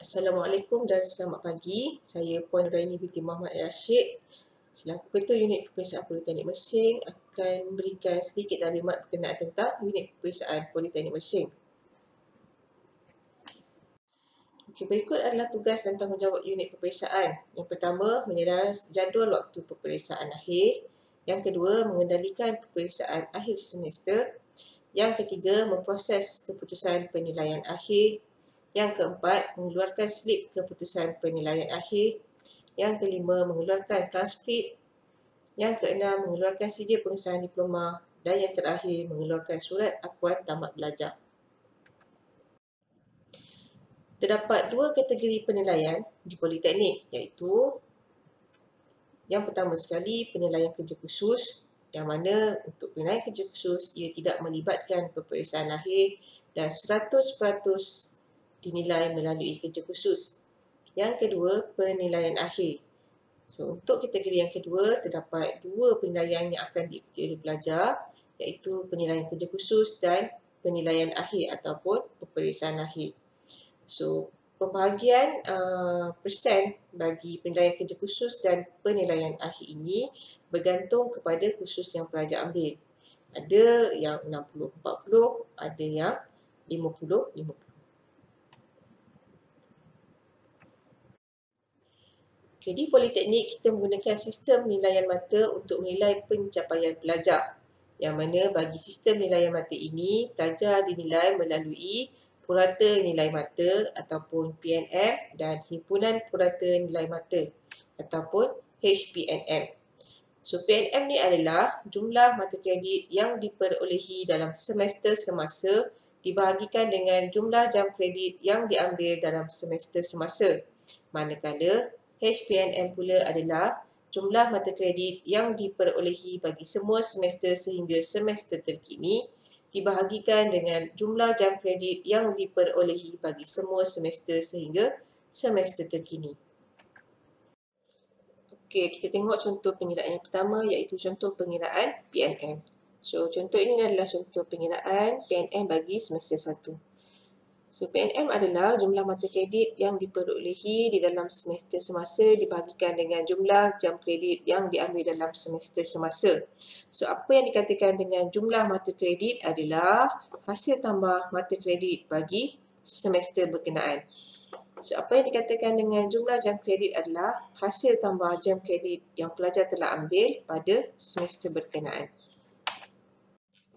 Assalamualaikum dan selamat pagi. Saya Puan Nuraini binti Muhammad Rashid selaku Ketua Unit Peperiksaan Politeknik Mersing akan memberikan sedikit taklimat berkenaan tentang Unit Peperiksaan Politeknik Mersing. Okey, berikut adalah tugas dan tanggungjawab unit peperiksaan. Yang pertama, menyedara jadual waktu peperiksaan akhir. Yang kedua, mengendalikan peperiksaan akhir semester. Yang ketiga, memproses keputusan penilaian akhir. Yang keempat, mengeluarkan slip keputusan penilaian akhir. Yang kelima, mengeluarkan transkrip. Yang keenam, mengeluarkan sijil pengesahan diploma. Dan yang terakhir, mengeluarkan surat akuan tamat belajar. Terdapat dua kategori penilaian di Politeknik, iaitu yang pertama sekali penilaian kerja khusus, yang mana untuk penilaian kerja khusus ia tidak melibatkan peperiksaan akhir dan 100% dinilai melalui kerja khusus. Yang kedua, penilaian akhir. So, untuk kategori yang kedua, terdapat dua penilaian yang akan diikuti oleh pelajar, iaitu penilaian kerja khusus dan penilaian akhir ataupun peperiksaan akhir. So, pembahagian persen bagi penilaian kerja khusus dan penilaian akhir ini bergantung kepada kursus yang pelajar ambil. Ada yang 60-40, ada yang 50-50. Okay, di Politeknik kita menggunakan sistem penilaian mata untuk menilai pencapaian pelajar. Yang mana bagi sistem penilaian mata ini, pelajar dinilai melalui Purata Nilai Mata ataupun PNM dan Himpunan Purata Nilai Mata ataupun HPNM. So, PNM ni adalah jumlah mata kredit yang diperolehi dalam semester semasa dibahagikan dengan jumlah jam kredit yang diambil dalam semester semasa. Manakala HPNM pula adalah jumlah mata kredit yang diperolehi bagi semua semester sehingga semester terkini dibahagikan dengan jumlah jam kredit yang diperolehi bagi semua semester sehingga semester terkini. Okey, kita tengok contoh pengiraan yang pertama iaitu contoh pengiraan PNM. So, contoh ini adalah contoh pengiraan PNM bagi semester 1. So, PNM adalah jumlah mata kredit yang diperolehi di dalam semester semasa dibahagikan dengan jumlah jam kredit yang diambil dalam semester semasa. So, apa yang dikatakan dengan jumlah mata kredit adalah hasil tambah mata kredit bagi semester berkenaan. So, apa yang dikatakan dengan jumlah jam kredit adalah hasil tambah jam kredit yang pelajar telah ambil pada semester berkenaan.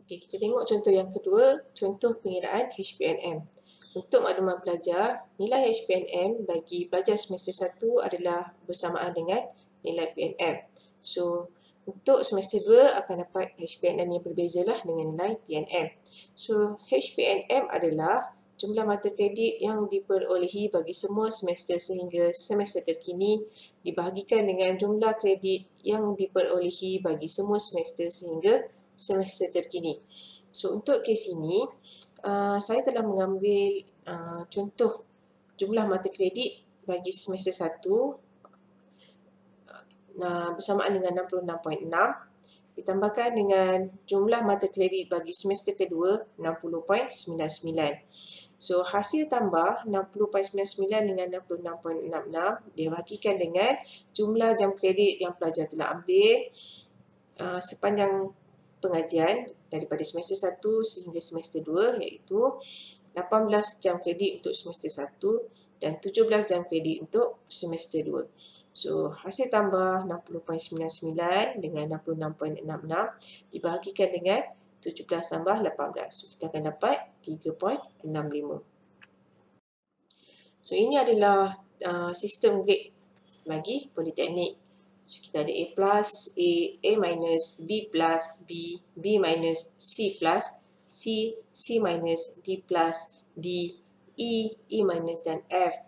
Okey, kita tengok contoh yang kedua, contoh pengiraan HPNM. Untuk makluman pelajar, nilai HPNM bagi pelajar semester 1 adalah bersamaan dengan nilai PNM. So, untuk semester 2 akan dapat HPNM yang berbezalah dengan nilai PNM. So, HPNM adalah jumlah mata kredit yang diperolehi bagi semua semester sehingga semester terkini dibahagikan dengan jumlah kredit yang diperolehi bagi semua semester sehingga semester terkini. So, untuk kes ini, saya telah mengambil contoh jumlah mata kredit bagi semester 1 bersamaan dengan 66.6 ditambahkan dengan jumlah mata kredit bagi semester kedua 60.99. So, hasil tambah 60.99 dengan 66.66 dibahagikan dengan jumlah jam kredit yang pelajar telah ambil sepanjang pengajian daripada semester 1 sehingga semester 2 iaitu 18 jam kredit untuk semester 1 dan 17 jam kredit untuk semester 2. So, hasil tambah 60.99 dengan 66.66 dibahagikan dengan 17 tambah 18. So, kita akan dapat 3.65. So, ini adalah sistem grade bagi Politeknik. So, kita ada A+, A minus, B plus, B minus, C plus, C minus, D plus, D, E minus dan F.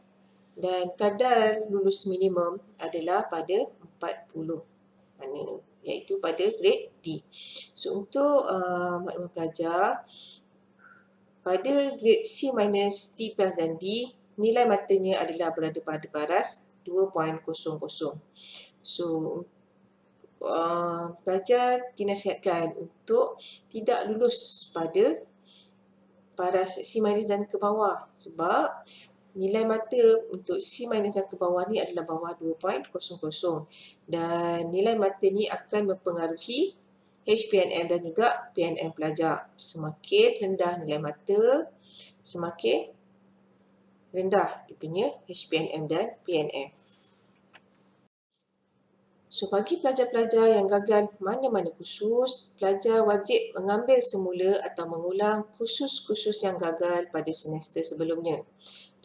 Dan kadar lulus minimum adalah pada 40. Iaitu pada grade D. So, untuk makluman pelajar, pada grade C minus, D plus dan D, nilai matanya adalah berada pada baras 2.00. So, pelajar dinasihatkan untuk tidak lulus pada baras C minus dan ke bawah sebab nilai mata untuk C minus yang ke bawah ni adalah bawah 2.00 dan nilai mata ni akan mempengaruhi HPNM dan juga PNM pelajar. Semakin rendah nilai mata, semakin rendah dia punya HPNM dan PNM. So, bagi pelajar-pelajar yang gagal mana-mana kursus, pelajar wajib mengambil semula atau mengulang kursus-kursus yang gagal pada semester sebelumnya.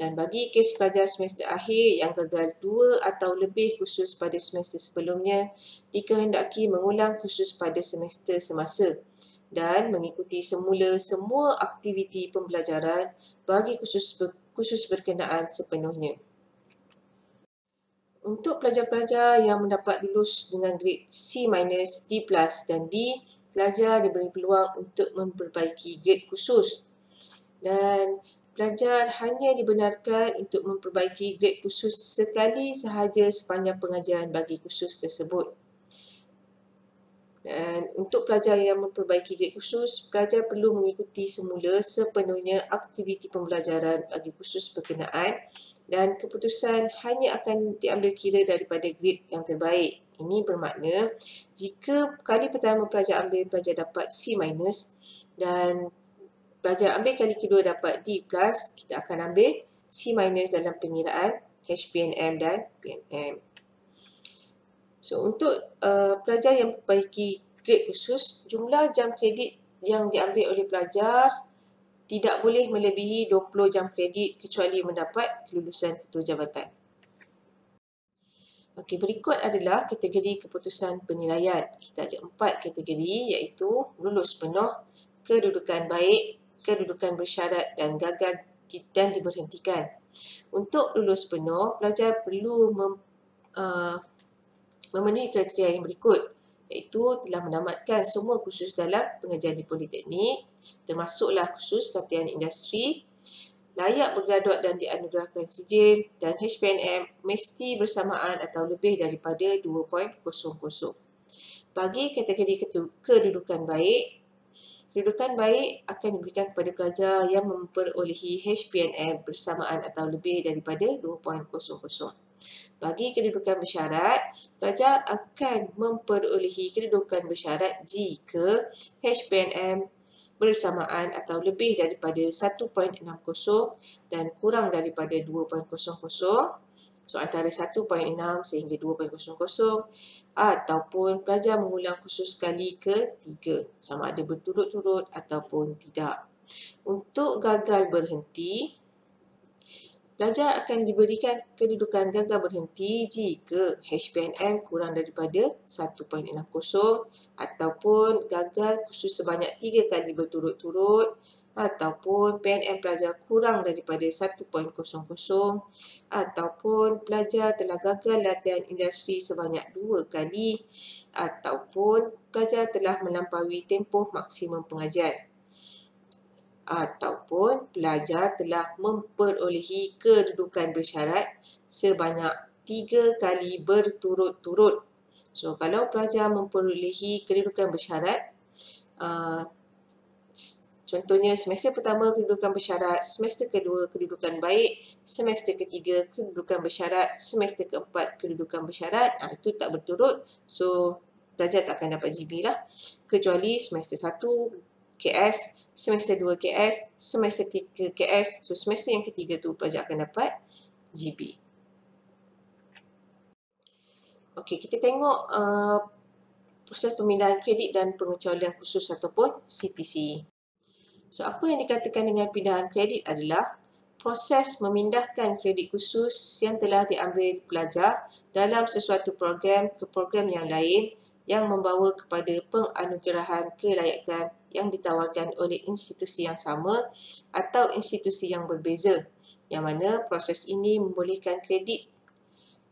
Dan bagi kes pelajar semester akhir yang gagal 2 atau lebih kursus pada semester sebelumnya, dikehendaki mengulang kursus pada semester semasa dan mengikuti semula semua aktiviti pembelajaran bagi kursus berkenaan sepenuhnya. Untuk pelajar-pelajar yang mendapat lulus dengan grade C-, D+, dan D, pelajar diberi peluang untuk memperbaiki grade khusus. Dan pelajar hanya dibenarkan untuk memperbaiki grade khusus sekali sahaja sepanjang pengajian bagi khusus tersebut. Dan untuk pelajar yang memperbaiki grade khusus, pelajar perlu mengikuti semula sepenuhnya aktiviti pembelajaran bagi khusus berkenaan dan keputusan hanya akan diambil kira daripada grade yang terbaik. Ini bermakna jika kali pertama pelajar dapat C- dan pelajar ambil kali kedua dapat D+, kita akan ambil C- dalam pengiraan HPNM dan PNM. So, untuk pelajar yang memperbaiki grade khusus, jumlah jam kredit yang diambil oleh pelajar tidak boleh melebihi 20 jam kredit kecuali mendapat kelulusan ketua jabatan. Okey, berikut adalah kategori keputusan penilaian. Kita ada 4 kategori iaitu lulus penuh, kedudukan baik, kedudukan bersyarat dan gagal dan diberhentikan. Untuk lulus penuh, pelajar perlu memenuhi kriteria yang berikut, iaitu telah menamatkan semua kursus dalam pengajian di Politeknik, termasuklah kursus latihan industri, layak bergraduat dan dianugerahkan sijil, dan HPNM mesti bersamaan atau lebih daripada 2.00. Bagi kategori kedudukan baik akan diberikan kepada pelajar yang memperolehi HPNM bersamaan atau lebih daripada 2.00. Bagi kedudukan bersyarat, pelajar akan memperolehi kedudukan bersyarat jika HPNM bersamaan atau lebih daripada 1.60 dan kurang daripada 2.00. So, antara 1.6 sehingga 2.00 ataupun pelajar mengulang kursus kali ketiga, sama ada berturut-turut ataupun tidak. Untuk gagal berhenti, pelajar akan diberikan kedudukan gagal berhenti jika HPNM kurang daripada 1.60 ataupun gagal kursus sebanyak 3 kali berturut-turut ataupun PNM pelajar kurang daripada 1.00 ataupun pelajar telah gagal latihan industri sebanyak 2 kali ataupun pelajar telah melampaui tempoh maksimum pengajian ataupun pelajar telah memperolehi kedudukan bersyarat sebanyak 3 kali berturut-turut. So, kalau pelajar memperolehi kedudukan bersyarat, contohnya semester pertama kedudukan bersyarat, semester kedua kedudukan baik, semester ketiga kedudukan bersyarat, semester keempat kedudukan bersyarat, itu tak berturut. So, pelajar tak akan dapat GB lah. Kecuali semester 1 KS, semester 2 KS, semester 3 KS. So, semester yang ketiga tu pelajar akan dapat GB. Okey, kita tengok proses pemindahan kredit dan pengecualian khusus ataupun CTC. So, apa yang dikatakan dengan pindahan kredit adalah proses memindahkan kredit khusus yang telah diambil pelajar dalam sesuatu program ke program yang lain yang membawa kepada penganugerahan kelayakan yang ditawarkan oleh institusi yang sama atau institusi yang berbeza, yang mana proses ini membolehkan kredit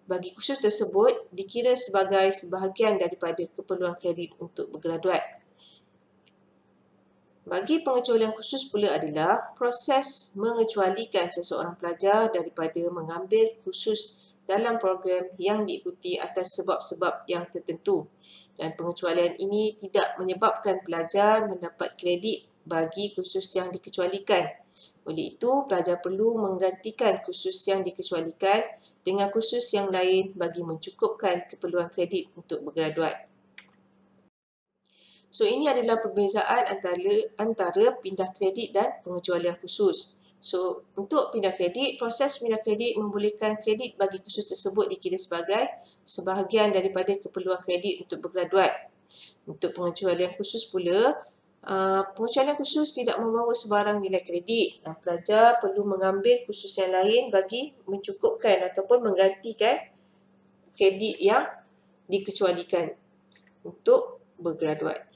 bagi kursus tersebut dikira sebagai sebahagian daripada keperluan kredit untuk bergraduat. Bagi pengecualian khusus pula adalah proses mengecualikan seseorang pelajar daripada mengambil kursus dalam program yang diikuti atas sebab-sebab yang tertentu. Dan pengecualian ini tidak menyebabkan pelajar mendapat kredit bagi kursus yang dikecualikan. Oleh itu, pelajar perlu menggantikan kursus yang dikecualikan dengan kursus yang lain bagi mencukupkan keperluan kredit untuk bergraduat. So, ini adalah perbezaan antara pindah kredit dan pengecualian kursus. So, untuk pindah kredit, proses pindah kredit membolehkan kredit bagi kursus tersebut dikira sebagai sebahagian daripada keperluan kredit untuk bergraduat. Untuk pengecualian kursus pula, pengecualian kursus tidak membawa sebarang nilai kredit. Pelajar perlu mengambil kursus yang lain bagi mencukupkan ataupun menggantikan kredit yang dikecualikan untuk bergraduat.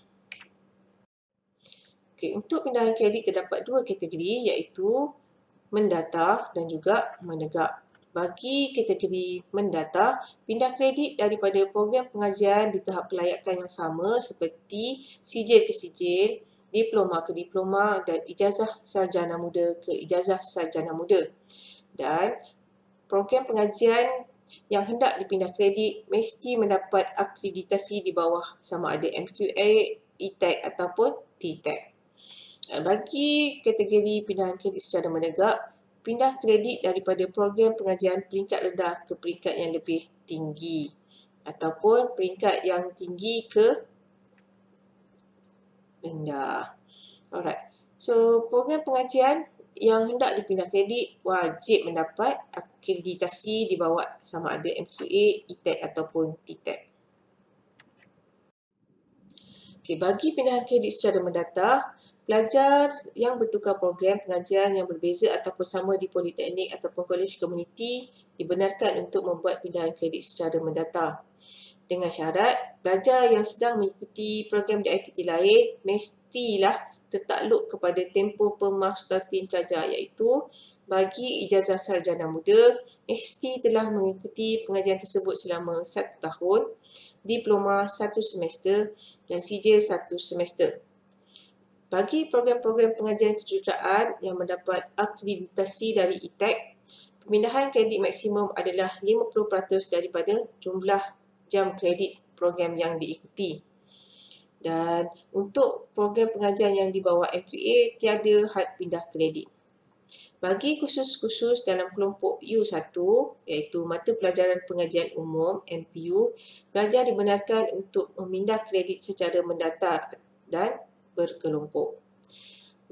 Okey, untuk pindahan kredit terdapat dua kategori iaitu mendata dan juga menegak. Bagi kategori mendata, pindah kredit daripada program pengajian di tahap kelayakan yang sama seperti sijil ke sijil, diploma ke diploma dan ijazah sarjana muda ke ijazah sarjana muda. Dan program pengajian yang hendak dipindah kredit mesti mendapat akreditasi di bawah sama ada MQA, ETAC ataupun TTAC. Bagi kategori pindahan kredit secara menegak, pindah kredit daripada program pengajian peringkat rendah ke peringkat yang lebih tinggi ataupun peringkat yang tinggi ke rendah. Alright. So, program pengajian yang hendak dipindah kredit wajib mendapat akreditasi di bawah sama ada MQA, ETAC ataupun TTAC. Okey, bagi pindahan kredit secara mendata, pelajar yang bertukar program pengajian yang berbeza ataupun sama di politeknik ataupun kolej komuniti dibenarkan untuk membuat pindahan kredit secara mendata. Dengan syarat, pelajar yang sedang mengikuti program di IPT lain mestilah tertakluk kepada tempoh pemarstatin pelajar iaitu bagi ijazah sarjana muda, mesti telah mengikuti pengajian tersebut selama 1 tahun, diploma 1 semester dan sijil 1 semester. Bagi program-program pengajian kejuruteraan yang mendapat akreditasi dari ETAC, pemindahan kredit maksimum adalah 50% daripada jumlah jam kredit program yang diikuti. Dan untuk program pengajian yang di bawah MQA, tiada had pindah kredit. Bagi kursus-kursus dalam kelompok U1, iaitu Mata Pelajaran Pengajian Umum, MPU, pelajar dibenarkan untuk memindah kredit secara mendatar dan berkelompok.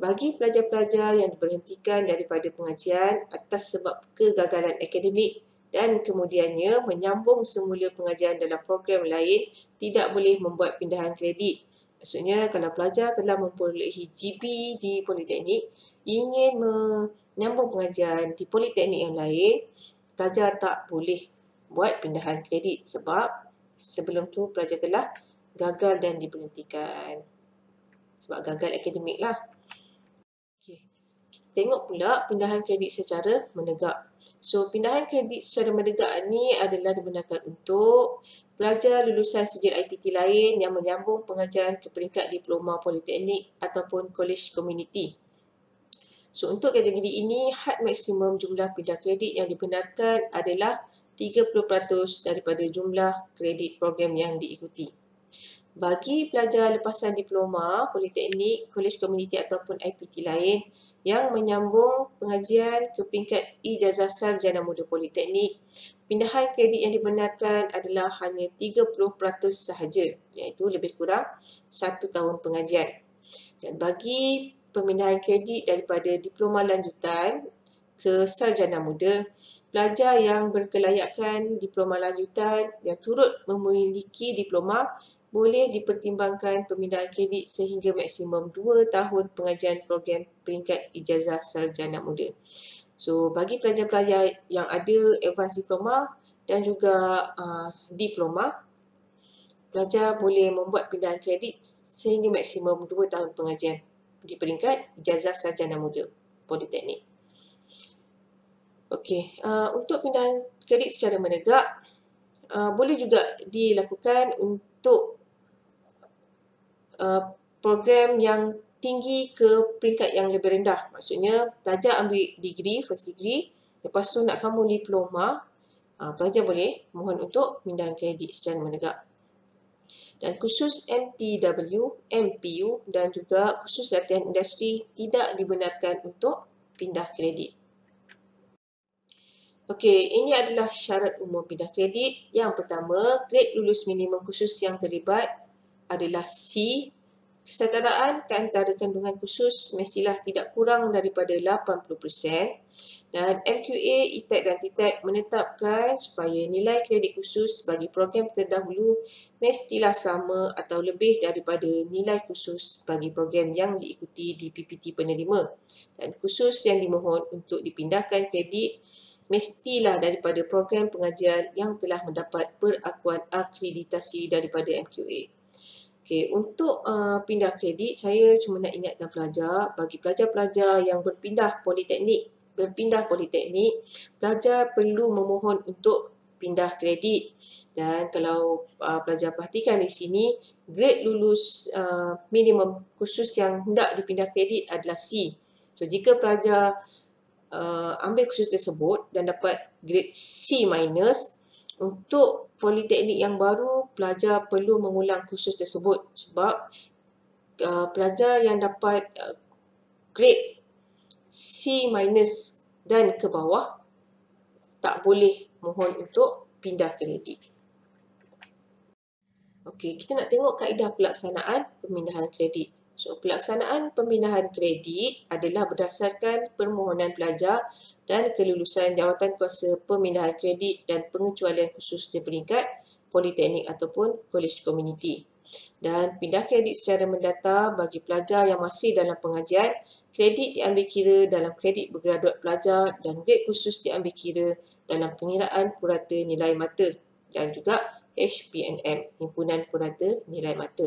Bagi pelajar-pelajar yang diberhentikan daripada pengajian atas sebab kegagalan akademik dan kemudiannya menyambung semula pengajian dalam program lain, tidak boleh membuat pindahan kredit. Maksudnya, kalau pelajar telah memperolehi GB di politeknik, ingin menyambung pengajian di politeknik yang lain, pelajar tak boleh buat pindahan kredit sebab sebelum tu pelajar telah gagal dan diberhentikan. Sebab gagal akademik lah. Okay. Kita tengok pula pindahan kredit secara menegak. So, pindahan kredit secara menegak ni adalah dibenarkan untuk pelajar lulusan sijil IPT lain yang menyambung pengajian ke peringkat diploma politeknik ataupun kolej komuniti. So, untuk kategori ini, had maksimum jumlah pindah kredit yang dibenarkan adalah 30% daripada jumlah kredit program yang diikuti. Bagi pelajar lepasan diploma, politeknik, kolej komuniti ataupun IPT lain yang menyambung pengajian ke peringkat ijazah sarjana muda politeknik, pindahan kredit yang dibenarkan adalah hanya 30% sahaja, iaitu lebih kurang 1 tahun pengajian. Dan bagi pemindahan kredit daripada diploma lanjutan ke sarjana muda, pelajar yang berkelayakan diploma lanjutan yang turut memiliki diploma boleh dipertimbangkan pemindahan kredit sehingga maksimum 2 tahun pengajian program peringkat ijazah sarjana muda. So, bagi pelajar-pelajar yang ada advance diploma dan juga diploma, pelajar boleh membuat pindahan kredit sehingga maksimum 2 tahun pengajian di peringkat ijazah sarjana muda politeknik. Okey, untuk pindahan kredit secara menegak, boleh juga dilakukan untuk program yang tinggi ke peringkat yang lebih rendah. Maksudnya, pelajar ambil degree, first degree, lepas tu nak sambung diploma, pelajar boleh mohon untuk pindahan kredit secara menegak. Dan kursus MPW, MPU dan juga kursus latihan industri tidak dibenarkan untuk pindah kredit. Okey, ini adalah syarat umum pindah kredit. Yang pertama, grade lulus minimum khusus yang terlibat adalah C. Kesetaraan ke antara kandungan khusus mestilah tidak kurang daripada 80%. Dan MQA, ETEC dan TTEC menetapkan supaya nilai kredit khusus bagi program terdahulu mestilah sama atau lebih daripada nilai khusus bagi program yang diikuti di PPT penerima. Dan khusus yang dimohon untuk dipindahkan kredit mestilah daripada program pengajian yang telah mendapat perakuan akreditasi daripada MQA. Okey, untuk pindah kredit, saya cuma nak ingatkan pelajar, bagi pelajar-pelajar yang berpindah politeknik, pelajar perlu memohon untuk pindah kredit. Dan kalau pelajar perhatikan di sini, grade lulus minimum khusus yang hendak dipindah kredit adalah C. So, jika pelajar ambil khusus tersebut dan dapat grade C-, untuk politeknik yang baru, pelajar perlu mengulang khusus tersebut sebab pelajar yang dapat grade C- dan ke bawah tak boleh mohon untuk pindah kredit. Okey, kita nak tengok kaedah pelaksanaan pemindahan kredit. So, pelaksanaan pemindahan kredit adalah berdasarkan permohonan pelajar dan kelulusan Jawatankuasa Pemindahan Kredit dan Pengecualian Khusus di peringkat politeknik ataupun kolej komuniti. Dan pindah kredit secara mendata bagi pelajar yang masih dalam pengajian, kredit diambil kira dalam kredit bergraduat pelajar dan grade khusus diambil kira dalam pengiraan purata nilai mata dan juga HPNM, Himpunan Purata Nilai Mata.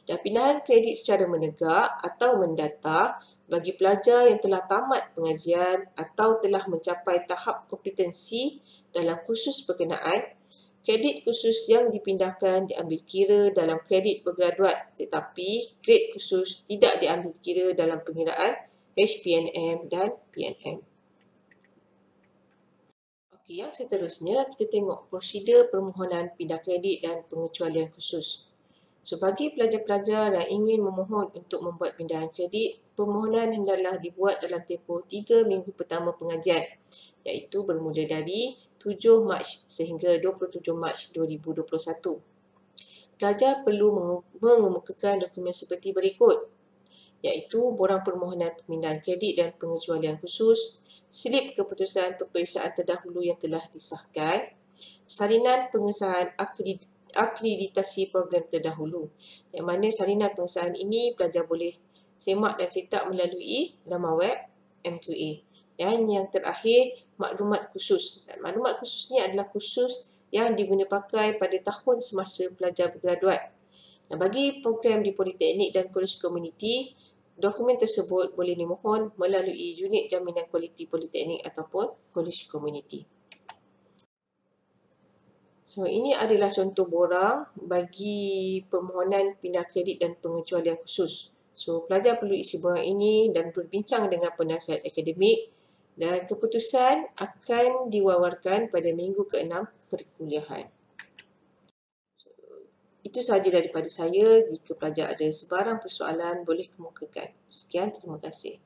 Dan pindahan kredit secara menegak atau mendata bagi pelajar yang telah tamat pengajian atau telah mencapai tahap kompetensi dalam kursus berkenaan, kredit khusus yang dipindahkan diambil kira dalam kredit bergraduat tetapi grade khusus tidak diambil kira dalam pengiraan HPNM dan PNM. Okey, yang seterusnya kita tengok prosedur permohonan pindah kredit dan pengecualian khusus. So, bagi pelajar-pelajar yang ingin memohon untuk membuat pindahan kredit, permohonan hendaklah dibuat dalam tempoh 3 minggu pertama pengajian, iaitu bermula dari 7 Mac sehingga 27 Mac 2021. Pelajar perlu mengemukakan dokumen seperti berikut, iaitu borang permohonan pemindahan kredit dan pengecualian khusus, slip keputusan peperiksaan terdahulu yang telah disahkan, salinan pengesahan akreditasi program terdahulu, yang mana salinan pengesahan ini pelajar boleh semak dan cetak melalui laman web MQA. Yang terakhir, maklumat khusus. Dan maklumat khusus ni adalah khusus yang diguna pakai pada tahun semasa pelajar bergraduat. Dan bagi program di politeknik dan kolej komuniti, dokumen tersebut boleh dimohon melalui unit jaminan kualiti politeknik ataupun kolej komuniti. So, ini adalah contoh borang bagi permohonan pindah kredit dan pengecualian khusus. So, pelajar perlu isi borang ini dan berbincang dengan penasihat akademik dan keputusan akan diwawarkan pada minggu ke-6 perkuliahan. So, itu sahaja daripada saya. Jika pelajar ada sebarang persoalan, boleh kemukakan. Sekian, terima kasih.